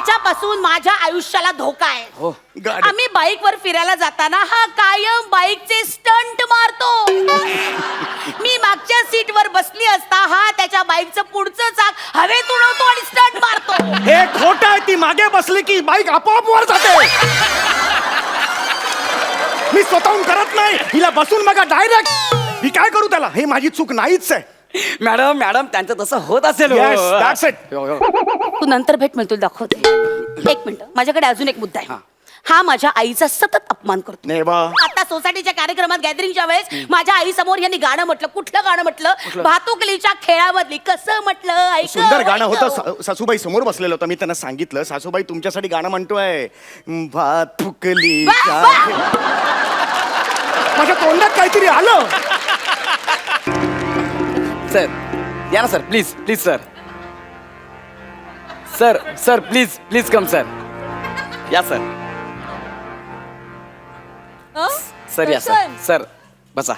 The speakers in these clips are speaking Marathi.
त्याच्यापासून माझ्या आयुष्याला धोका आहे. हो. आम्ही बाईकवर फिरायला जाताना हा कायम बाईकचे स्टंट मारतो. मी मागच्या सीटवर बसली असता हा त्याच्या बाईकचं पुढचं चाक हवेत उडवतो आणि स्टंट मारतो. हे खोटं आहे. ती मागे बसली की बाईक आपोआप वर जाते. मी स्वतःहून करत नाही. हिला बसून बघा डायरेक्ट. ही काय करू त्याला? हे माझी चूक नाहीच आहे. मॅडम मॅडम त्यांचं तसं होत असेल. Yes, that's it. तू नंतर भेट म्हणतो दाखवते. एक मिनिट, माझ्याकडे अजून एक मुद्दा आहे. हा माझ्या आईचा सतत अपमान करतो. नेवा. आता सोसायटीच्या कार्यक्रमात गॅदरिंगच्या वेळेस माझ्या आई समोर यांनी गाणं म्हटलं. कुठलं गाणं म्हटलं? भातुकलीच्या खेळामधली. कसं म्हटलं? ऐक. सुंदर गाणं होतं. सासूबाई समोर बसलेलं होतं. मी त्यांना सांगितलं, सासूबाई तुमच्यासाठी गाणं म्हणतोय. भातुकली. माझ्या तोंडात काहीतरी आलं. सर या ना sir, please please sir. Sir sir please please come sir. या सर. सर या सर. सर बसा.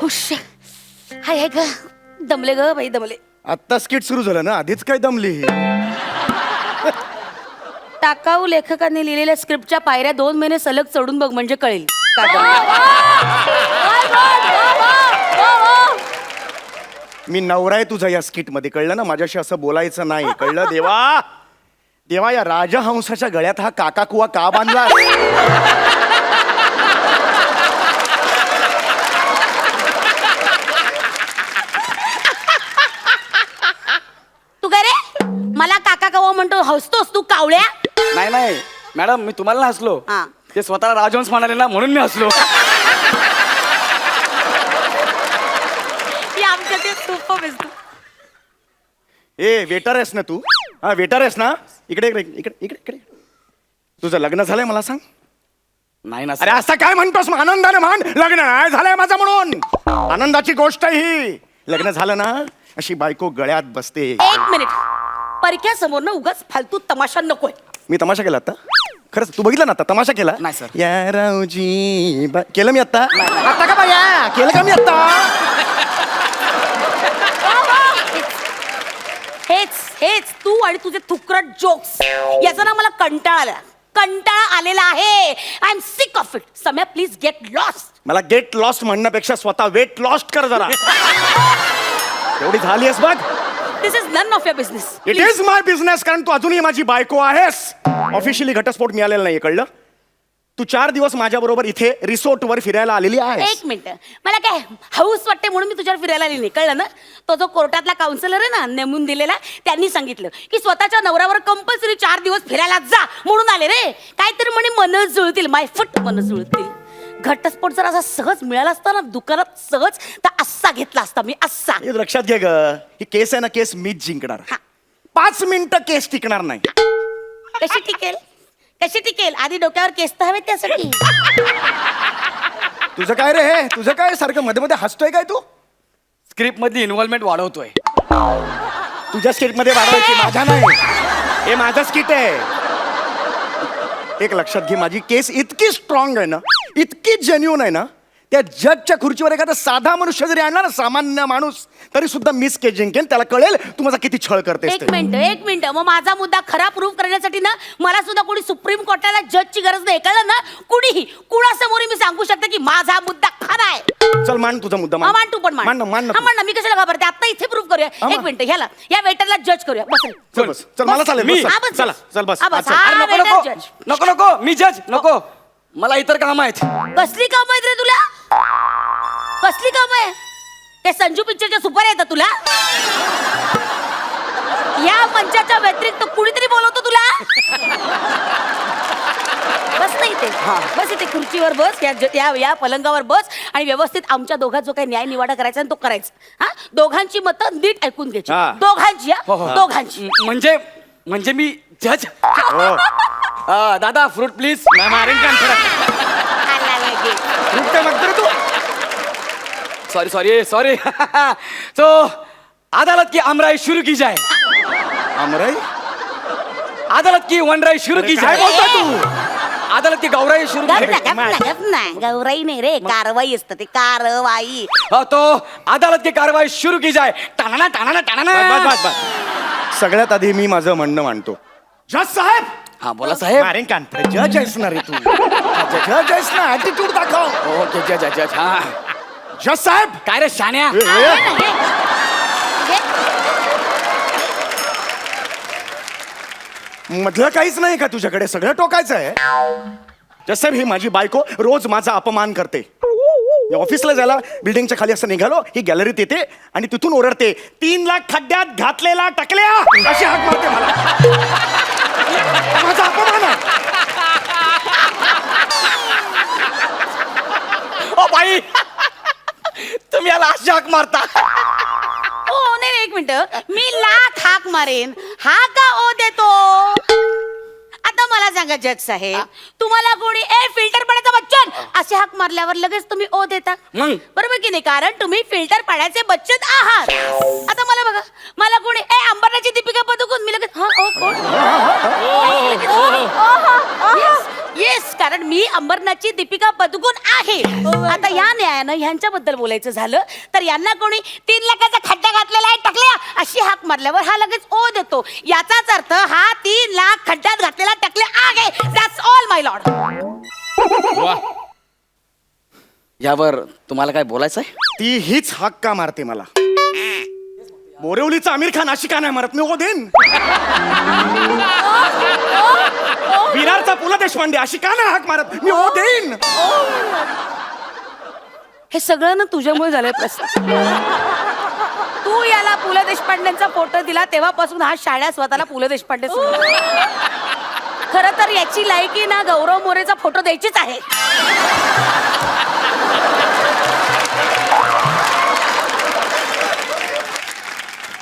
हुश. हाय ग, दमले ग बाई, दमले. आत्ता स्किट सुरू झालं ना, आधीच काय दमली. टाकाऊ लेखकांनी लिहिलेल्या स्क्रिप्टच्या पायऱ्या 2 महिने सलग चढून बघ, म्हणजे कळेल. मी नवरा आहे तुझा या स्किट मध्ये, कळलं ना? माझ्याशी असं बोलायचं नाही, कळलं? देवा देवा, या राजहंसाच्या गळ्यात हा काकाकुवा का बांधला? तू काय रे मला काका कवा म्हणतो? हसतोस तू कावळ्या? नाही नाही मॅडम, मी तुम्हाला नाही हसलो. हा. ते स्वतःला राजहंस म्हणाले ना, म्हणून मी हसलो. आमच्या ते खूप बेस्ट. ए वेटर आहेस ना तू? हा वेटर आहेस ना? इकडे इकडे इकडे इकडे इकडे. तुझं लग्न झालंय मला सांग. नाही ना अरे असं काय म्हणतोस? मग आनंदाने म्हण, लग्न नाही झालंय माझं म्हणून. आनंदाची गोष्ट आहे ही. लग्न झालं ना, अशी बायको गळ्यात बसते. एक मिनिट, परक्या समोर ना उगाच फालतू तमाशा नकोय. मी तमाशा केला आता? खरंच तू बघितलं ना आता तमाशा केला? नाही, सर. या रावजी केलं मी आता? आता का बाया केलं का मी आता? हेच हेच तू आणि तुझे थुकरट जोक्स, याचा ना मला कंटाळा आलेला आहे. I am sick of it. Samya please get lost. मला गेट लॉस्ट म्हणण्यापेक्षा स्वतः वेट लॉस्ट कर जरा. एवढी झाली आहेस बघ. This is none of your business. It is my business, कारण तू अजूनही माझी बायको आहेस. ऑफिशियली घटस्फोट मिळालेला नाहीये, कळलं? तू 4 दिवस माझ्या बरोबर इथे रिसोर्टवर फिरायला आलेली आहेस. एक मिनिट, मला काय हाऊस वाटते म्हणून मी तुझ्यावर फिरायला आली नाही, कळलं ना? तो जो कोर्टातला काउन्सिलर आहे ना, नेमून दिलेला, त्यांनी सांगितलं की स्वतःच्या नवऱ्यावर कंपल्सरी 4 दिवस फिरायला जा म्हणून आले रे. काहीतरी म्हणे मन जुळतील, माय फुट मन जुळतील. घटस्फोट जर असा सहज मिळाला असता ना दुकानात सहज, तर असा घेतला असता मी, असा. हे लक्षात घे ग, ही केस आहे ना, केस मीच जिंकणार. 5 मिनिटं केस टिकणार नाही. कशी टिकेल? कशी टिकेल? आधी डोक्यावर केस तर हवे त्यासाठी. तुझं काय रे? हे तुझं काय सारखं मध्ये मध्ये हसतोय काय तू? स्क्रिप्ट मधली इन्व्हॉल्वमेंट वाढवतोय. तुझ्या स्किट मध्ये वाढवायची, माझ्या नाही. हे माझं स्किट आहे. एक लक्षात घे, माझी केस इतकी स्ट्रॉंग आहे ना, इतकी जेन्युन आहे ना, त्या जजच्या खुर्चीवर एखादा साधा मनुष्य जरी आणला ना, सामान्य माणूस, तरी सुद्धा मिस के जिंकेन. त्याला कळेल तू माझा किती छळ करतेस एक ते. मिनिट, मग माझा मुद्दा खरा प्रूव्ह करण्यासाठी ना मला सुद्धा कोणी सुप्रीम कोर्टाला जजची गरज नाही, कळलं ना? कुणीही कुणासमोर मी सांगू शकते की माझा मुद्दा खरा आहे. चल मान तुझा मुद्दा. मान तू पण मान मान हा, मान ना. मी कशाला घाबरते? आता इथे प्रूव्ह करूया. एक मिनिट, ह्याला या वेटरला जज करूया. बस रे. चल बस, चल मला चालेल. मी- बस, हा, बस. चला चल बस. हा, बस. चल. हा, अरे नको वेटर नको जज. नको नको, मी जज नको. मला इतर काम आहेत. कसली काम आहेत रे तुला? कसली काम आहे? ते संजू पिक्चरच्या सुपर येतात तुला? या मंचाच्या व्यतिरिक्त कुणीतरी बोलवतो तुला? बस नाही इथे, बस इथे खुर्चीवर बस, या पलंगावर बस आणि व्यवस्थित आमच्या दोघांचा जो काही न्याय निवाडा करायचा तो करायचा. हा, दोघांची मतं नीट ऐकून घ्यायची. हा. दोघांची, हो, हो. दोघांची. म्हणजे मी जज. हो. दादा फ्रूट प्लीज. मारेन का आला लगे. काय बघतो रे तू? सॉरी तो अदालत की अमराई शुरू की जाए. अमराई? अदालत की वनराई शुरू की काय जाए. बोलतोय तू? अदालत की गौराई शुरू गप ना गौराई नाही रे कारवाई असतं ते कारवाई. तो अदालत की कारवाई शुरू की जाए. टाणा टाणा बस, टाणा. बस, बस. सगळ्यात आधी मी माझं म्हणणं मांडतो. जज साहेब हा बोला साहेब. अरे कांत जज आहेस ना रे तू. जज आहेस ना, ऍटिट्यूड दाखव. ओके जज जज हा. जज साहेब काय रे शान्या. मधलं काहीच नाही का तुझ्याकडे, सगळं टोकायचं आहे. जज साहेब ही माझी बायको रोज माझा अपमान करते. मी ऑफिसला जायला बिल्डिंगच्या खाली असं निघालो, ही गॅलरीत येते आणि तिथून ओरडते, 3 लाख खड्ड्यात घातलेला टकल्या, अशी हाक मारते मला. माझा अपमान आहे. ओ बाई तुम्ही याला अशी हाक मारता. हो नाही एक मिनिट मी लाख हाक मारेन हा का ओ देतो. आता मला सांगा जज साहेब तुम्हाला कोणी ए फिल्टर पाण्याचा बच्चन असे हाक मारल्यावर लगेच तुम्ही ओ देता मग? बरोबर की नाही, कारण तुम्ही फिल्टर पाण्याचे बच्चन आहात. आता मला बघा मला कोणी ए अंबरनाथची दीपिका पदुकोण मी लगेच हा ओ कोण. येस कारण मी अंबरनाथची दीपिका पदुकोण आहे. आता या न्यायानं ह्यांच्याबद्दल बोलायचं झालं तर यांना कोणी 3 लाखाचा खड्डा घातलेला आहे टकल्या अशी हाक मारल्यावर हा लगेच ओ देतो. याचाच अर्थ हा 3 लाख खड्ड्यात घातलेला टकल्या आहे. That's all my Lord. यावर तुम्हाला काय बोलायचं आहे. ती हीच हाक का मारते मला. बोरिवलीचा आमिर खान अशी का नाही मारत, मी ओ देईन. विरारचा पु ल देशपांडे अशी का नाही हाक मारत, मी ओ देईन. हे सगळं ना तुझ्यामुळे झालंय प्रश्न. तू याला पु ल देशपांडेंचा फोटो दिला तेव्हापासून हा शाळा स्वतःला पु ल देशपांडे खर तर याची लायकी ना गौरव मोरेचा फोटो द्यायचीच आहे.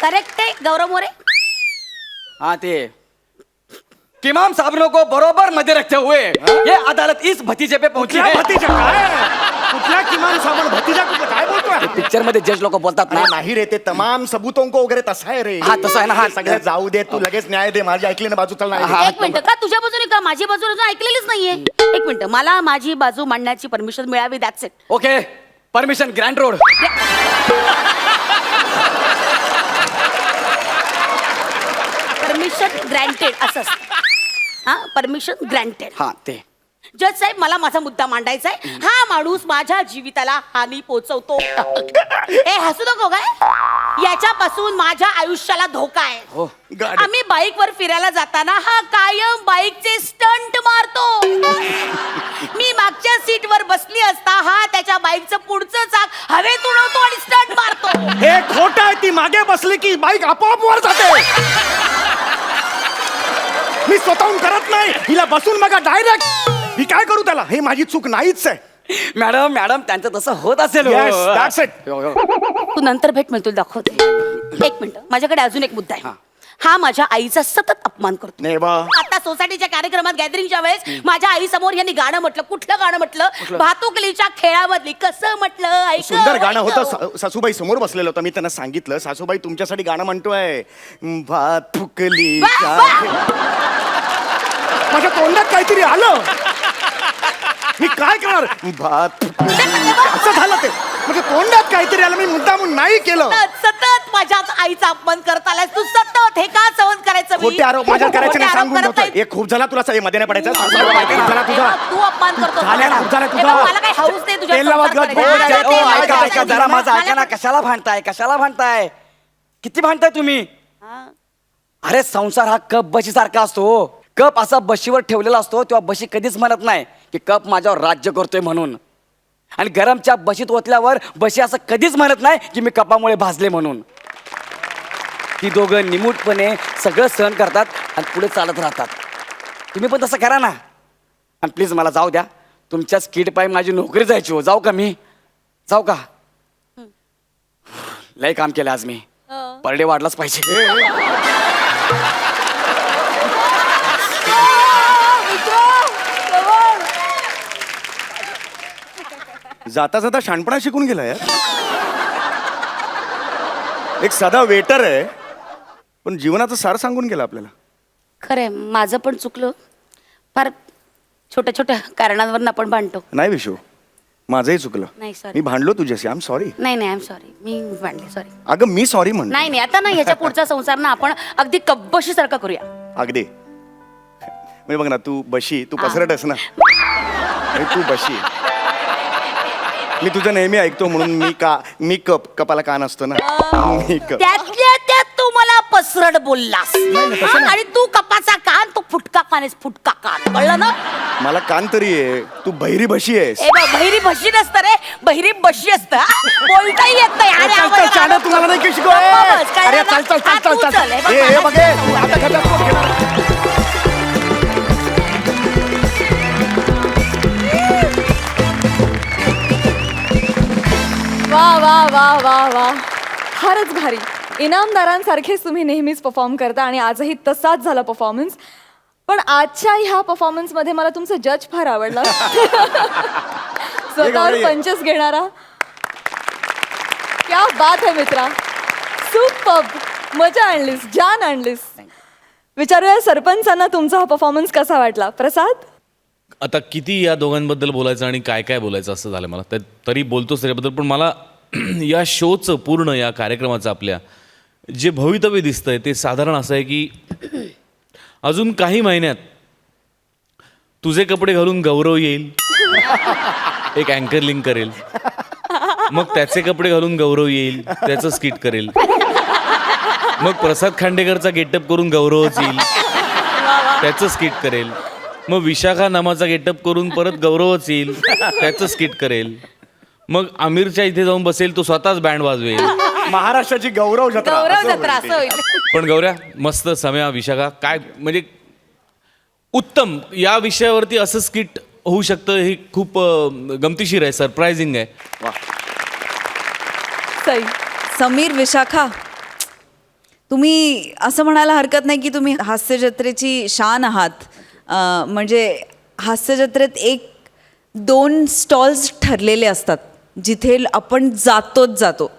करेक्ट आहे गौरव मोरे. हाँ ते किमाम साहबनों को बरोबर मध्य रखते हुए ये अदालत इस भतीजे पे पहुंची कुठल्या है. भतीजा काय कुठल्या किमान सामान भतीजा कुठलं काय बोलतोय. पिक्चर मध्ये जज लोक बोलतात ना. अरे नाही रे, ते तमाम सबूतों को वगैरे तसा आहे रे. हा, तसं आहे ना, हा. सगळं जाऊ दे, तू लगेच न्याय दे. माझी ऐकली ना बाजू, चल नाही हा. एक मिनिट का तुझ्या बाजूने का माझी बाजू अजून ऐकलेलीच नाहीये. एक मिनिट मला माझी बाजू मांडण्याची परमिशन मिळावी. That's it. Okay permission grand road. Permission granted असं असतं. हा परमिशन ग्रँटेड. हा ते जज साहेब मला माझा मुद्दा मांडायचा आहे. हा माणूस माझ्या जीविताला हानी पोचवतो. ए हसू नको काय, याच्यापासून माझ्या आयुष्याला धोका आहे. हो गाडी. आम्ही बाईकवर फिरायला जाताना हा कायम बाईकचे स्टंट मारतो. मी मागच्या सीटवर बसली असता हा त्याच्या बाईकचं पुढचं चाक हवेत उडवतो आणि स्टंट मारतो. हे खोट आहे. ती मागे बसली की बाईक आपोआप वर जाते. मी स्वतःहून करत नाही, हिला बसून बघा डायरेक्ट. मी काय करू त्याला, हे माझी चूक नाहीच आहे. मॅडम मॅडम त्यांचं तसं होत असेल. Yes, that's it. तू नंतर भेट मी तुला दाखवते. एक मिनिट माझ्याकडे अजून एक मुद्दा आहे. हा माझ्या आईचा सतत अपमान करतो. नेवा आता सोसायटीच्या कार्यक्रमात गॅदरिंगच्या वेळेस माझ्या आई समोर यांनी गाणं म्हटलं. कुठलं गाणं म्हटलं. भातुकलीच्या खेळामधली कसं म्हटलं ऐक. सुंदर गाणं होतं. सासूबाई समोर बसलेलं होतं. मी त्यांना सांगितलं, सासूबाई तुमच्यासाठी गाणं म्हणतोय. भातुकली माझ्या तोंडात काहीतरी आलं. मी काय करणार. भात असं झालं ते म्हणजे तोंडात काहीतरी आलं. मी मुद्दामून नाही केलं. सतत माझ्याच आईचा अपमान करत आलास तू. सतत हे का सहन करायचं मी? खोटे आरोप माझ्यावर करायचे खोटे नाही, आरोप सांगून करत ठेवतोय. नाही. हे खूप झाला तुला, मध्ये नाही पडायचं. खूप झाला तुझा. तू अपमान करतो. झाल्या ना, खूप झालं तुझं. हे बघ, मला काही हौस नाही तुझ्या तेल लावत संसार गप करायची. बोल. मला ओ, ते ऐका मला ऐका जरा मला- माझं ऐका ना. कशाला भांडताय कशाला भांडताय. किती भांडताय तुम्ही. हा. अरे संसार हा कप बशी सारखा असतो. कप असा बशीवर ठेवलेला असतो तेव्हा बशी कधीच म्हणत नाही की कप माझ्यावर राज्य करतोय म्हणून. आणि गरमच्या बशीत ओतल्यावर बशी असं कधीच म्हणत नाही की मी कपामुळे भाजले म्हणून. ती दोघं निमूटपणे सगळं सहन करतात आणि पुढे चालत राहतात. तुम्ही पण तसं करा ना. आणि प्लीज मला जाऊ द्या. तुमच्या स्किट पायी माझी नोकरी जायची हो. जाऊ का मी. जाऊ का. लय काम केलं आज मी. पर डे वाढलाच पाहिजे. जाता जाता शाणपणा शिकून गेला यार. एक साधा वेटर आहे पण जीवनाचं सार सांगून गेला आपल्याला. खरंय माझं पण चुकलं. फार छोट्या छोट्या कारणांवर आपण भांडतो. नाही विशू, माझंही चुकलं. नाही, sorry. मी भांडलो तुझ्याशी. I am sorry. नाही आय एम सॉरी, मी भांडले, सॉरी. अगं मी सॉरी म्हणतो. नाही आता ना ह्याच्या पुढचा संसार ना आपण अगदी कब्बशी सारखा करूया. अगदी म्हणजे बघ ना, तू बशी, तू पसरटस ना. आणि तू बशी. मी तुझं नेहमी ऐकतो म्हणून मी कपाला कान असतो ना. मी कप. त्यातल्या त्यात तू मला पसरट बोललास आणि तू कपाचा कान, तू फुटका कान आहेस, फुटका कान, कळलं ना? मला कान तरी आहे, तू बहिरी बशी आहेस. ए बा, बहिरी बशी नसतं रे, बहिरी बशी असतं. बोलताही येत नाही. अरे, चल, आवाज- चल, चाणं तुम्हाला नाही की शिकव. बस, काय अरे, झालं? चल, चल, हा, चल, तू चल, चल. हे बघ, हे बघ, हे. मला- आता खड्ड्यात कोण घेणार? वा वा वा वा वा, फारच भारी. इनामदारांसारखेच तुम्ही नेहमीच परफॉर्म करता आणि आजही तसाच झाला परफॉर्मन्स. पण आजच्या ह्या परफॉर्मन्समध्ये मला तुमचं जज फार आवडला. स्वतःवर ये. पंचस घेणारा. क्या बात है मित्रा, सुपर्ब, मजा आणलीस, जान आणलीस. विचारूया सरपंचांना तुमचा हा परफॉर्मन्स कसा वाटला. प्रसाद, आता किती या दोघांबद्दल बोलायचं आणि काय काय बोलायचं असं झालं मला. तरी बोलतोच त्याच्याबद्दल. पण मला या शोचं पूर्ण या कार्यक्रमाचं आपल्या जे भवितव्य दिसतंय ते साधारण असं आहे की अजून काही महिन्यात तुझे कपडे घालून गौरव येईल, एक अँकर लिंक करेल. मग त्याचे कपडे घालून गौरव येईल, त्याचं स्किट करेल. मग प्रसाद खांडेकरचा गेटअप करून गौरवच येईल, त्याचं स्किट करेल. मग विशाखा नामाचा गेटअप करून परत गौरवच येईल, त्याचं स्किट करेल. मग आमिरच्या इथे जाऊन बसेल, तो स्वतःच बँड वाजवेल. महाराष्ट्राची गौरव जत्रा. गौरव असं जत्रा होईल असं ते. होईल. पण गौऱ्या, मस्त सम्या, विशाखा, काय म्हणजे उत्तम. या विषयावरती असं स्किट होऊ शकतं हे खूप गमतीशीर आहे, सरप्रायझिंग आहे. सई. समीर, विशाखा, तुम्ही असं म्हणायला हरकत नाही की तुम्ही हास्य जत्रेची शान आहात. म्हणजे हास्य जत्रेत 1-2 स्टॉल्स ठरलेले असतात जिथे आपण जातो.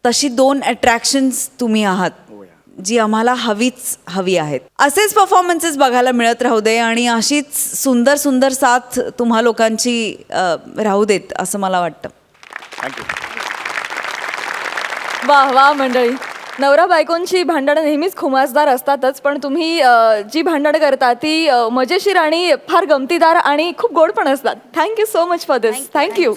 तशी 2 अट्रॅक्शन्स तुम्ही आहात जी आम्हाला हवी आहेत. असेच परफॉर्मन्सेस बघायला मिळत राहू दे आणि अशीच सुंदर सुंदर साथ तुम्हा लोकांची राहू देत असं मला वाटतं. थँक्यू. वाह वाह मंडळी. नवरा बायकोंची भांडणं नेहमीच खुमासदार असतातच, पण तुम्ही जी भांडणं करता ती मजेशीर आणि फार गमतीदार आणि खूप गोड पण असतात. Thank you so much for this. Thank you.